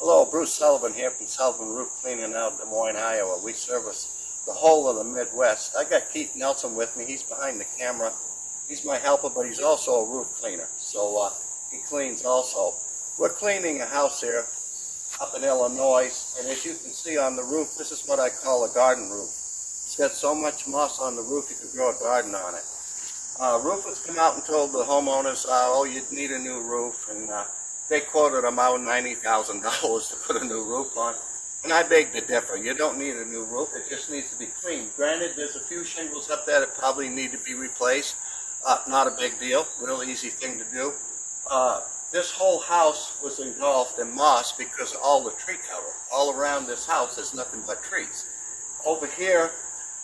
Hello, Bruce Sullivan here from Sullivan Roof Cleaning out of Des Moines, Iowa. We service the whole of the Midwest. I got Keith Nelson with me. He's behind the camera. He's my helper, but he's also a roof cleaner. So he cleans also. We're cleaning a house here up in Illinois, and as you can see on the roof, this is what I call a garden roof. It's got so much moss on the roof you could grow a garden on it. Roofers come out and told the homeowners, oh, you need a new roof, and they quoted them out $90,000 to put a new roof on. And I beg to differ. You don't need a new roof. It just needs to be cleaned. Granted, there's a few shingles up there that probably need to be replaced. Not a big deal. Real easy thing to do. This whole house was engulfed in moss because of all the tree cover. All around this house is nothing but trees. Over here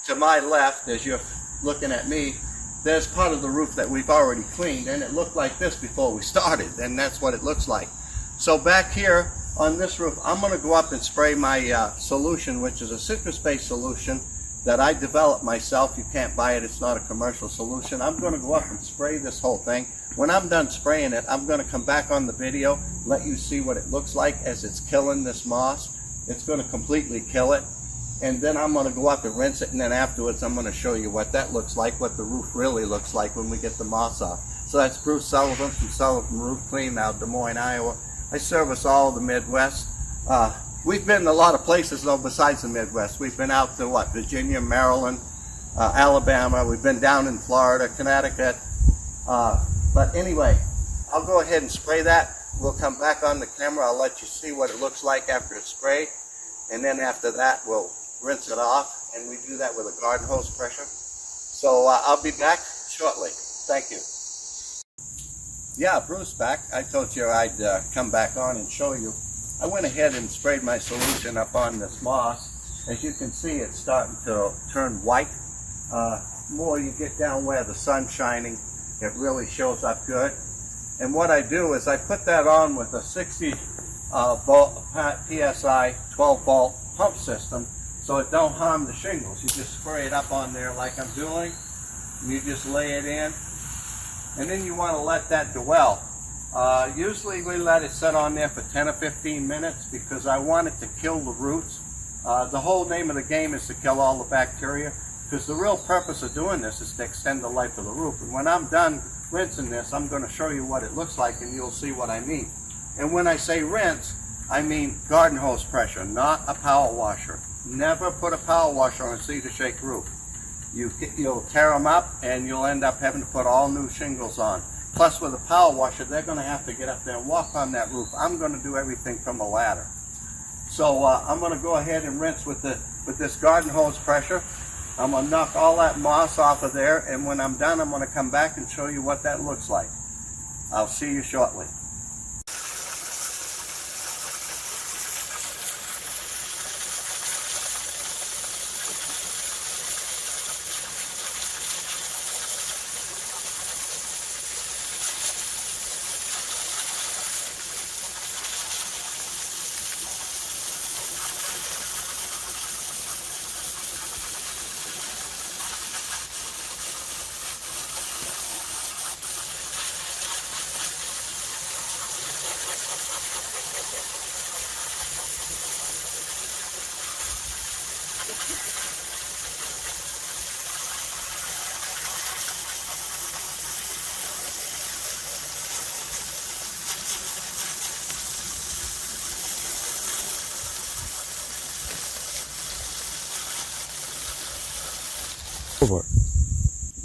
to my left, as you're looking at me, there's part of the roof that we've already cleaned, and it looked like this before we started, and that's what it looks like. So back here on this roof, I'm going to go up and spray my solution, which is a citrus-based solution that I developed myself. You can't buy it. It's not a commercial solution. I'm going to go up and spray this whole thing. When I'm done spraying it, I'm going to come back on the video, let you see what it looks like as it's killing this moss. It's going to completely kill it. And then I'm going to go up and rinse it, and then afterwards I'm going to show you what that looks like, what the roof really looks like when we get the moss off. So that's Bruce Sullivan from Sullivan Roof Cleaning out of Des Moines, Iowa. I service all of the Midwest. We've been in a lot of places though besides the Midwest. We've been out to Virginia, Maryland, Alabama. We've been down in Florida, Connecticut. But anyway, I'll go ahead and spray that. We'll come back on the camera. I'll let you see what it looks like after it's sprayed. And then after that, we'll rinse it off, and we do that with a garden hose pressure. So I'll be back shortly. Thank you. Yeah, Bruce back. I told you I'd come back on and show you. I went ahead and sprayed my solution up on this moss. As you can see, it's starting to turn white. More you get down where the sun's shining, it really shows up good. And what I do is I put that on with a 60 volt PSI 12 volt pump system, so it don't harm the shingles. You just spray it up on there like I'm doing, and you just lay it in, and then you want to let that dwell. Usually we let it sit on there for 10 or 15 minutes because I want it to kill the roots. The whole name of the game is to kill all the bacteria, because the real purpose of doing this is to extend the life of the roof. And when I'm done rinsing this, I'm going to show you what it looks like, and you'll see what I mean. And when I say rinse, I mean garden hose pressure, not a power washer. Never put a power washer on a cedar shake roof. You'll tear them up, and you'll end up having to put all new shingles on. Plus, with a power washer, they're going to have to get up there and walk on that roof. I'm going to do everything from a ladder. So I'm going to go ahead and rinse with this garden hose pressure. I'm going to knock all that moss off of there, and when I'm done, I'm going to come back and show you what that looks like. I'll see you shortly.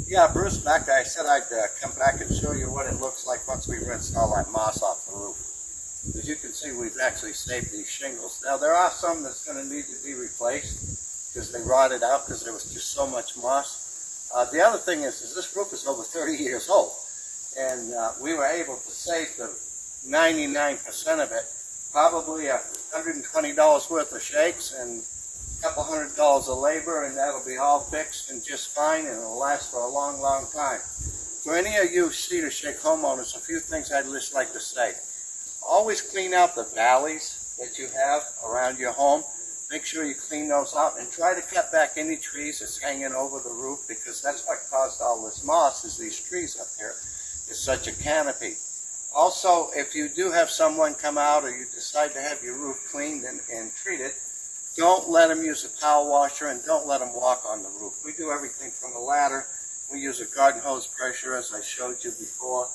Yeah, Bruce back. I said I'd come back and show you what it looks like once we rinsed all that moss off the roof. As you can see, we've actually saved these shingles. Now, there are some that's going to need to be replaced because they rotted out because there was just so much moss. The other thing is this roof is over 30 years old, and we were able to save the 99% of it, probably $120 worth of shakes and couple $100 of labor, and that'll be all fixed and just fine, and it'll last for a long, long time. For any of you cedar shake homeowners, a few things I'd just like to say. Always clean out the valleys that you have around your home. Make sure you clean those out, and try to cut back any trees that's hanging over the roof, because that's what caused all this moss, is these trees up here. It's such a canopy. Also, if you do have someone come out or you decide to have your roof cleaned and treated, don't let them use a power washer and don't let them walk on the roof. We do everything from a ladder. We use a garden hose pressure, as I showed you before,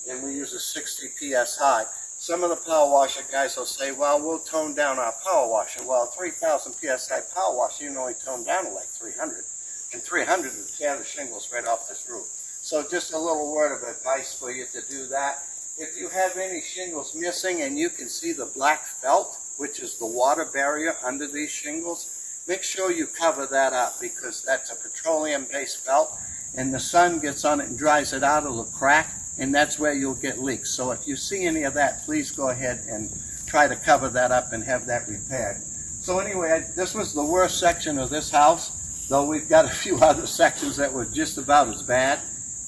and we use a 60 psi. Some of the power washer guys will say, well, we'll tone down our power washer. Well, 3,000 psi power washer, you can only tone down to like 300. And 300 would tear the shingles right off this roof. So just a little word of advice for you to do that. If you have any shingles missing and you can see the black felt, which is the water barrier under these shingles, make sure you cover that up because that's a petroleum-based felt, and the sun gets on it and dries it out, it'll crack, and that's where you'll get leaks. So if you see any of that, please go ahead and try to cover that up and have that repaired. So anyway, this was the worst section of this house, though we've got a few other sections that were just about as bad.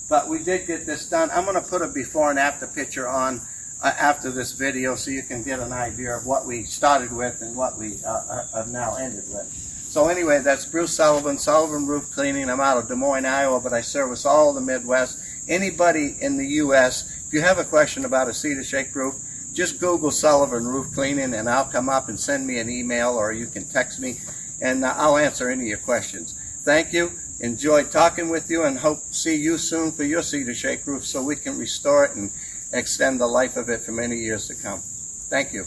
But we did get this done. I'm going to put a before and after picture on after this video so you can get an idea of what we started with and what we have now ended with. So anyway, that's Bruce Sullivan, Sullivan Roof Cleaning. I'm out of Des Moines, Iowa, but I service all the Midwest. Anybody in the U.S., if you have a question about a cedar shake roof, just Google Sullivan Roof Cleaning and I'll come up and send me an email or you can text me and I'll answer any of your questions. Thank you. Enjoyed talking with you and hope to see you soon for your cedar shake roof so we can restore it and extend the life of it for many years to come. Thank you.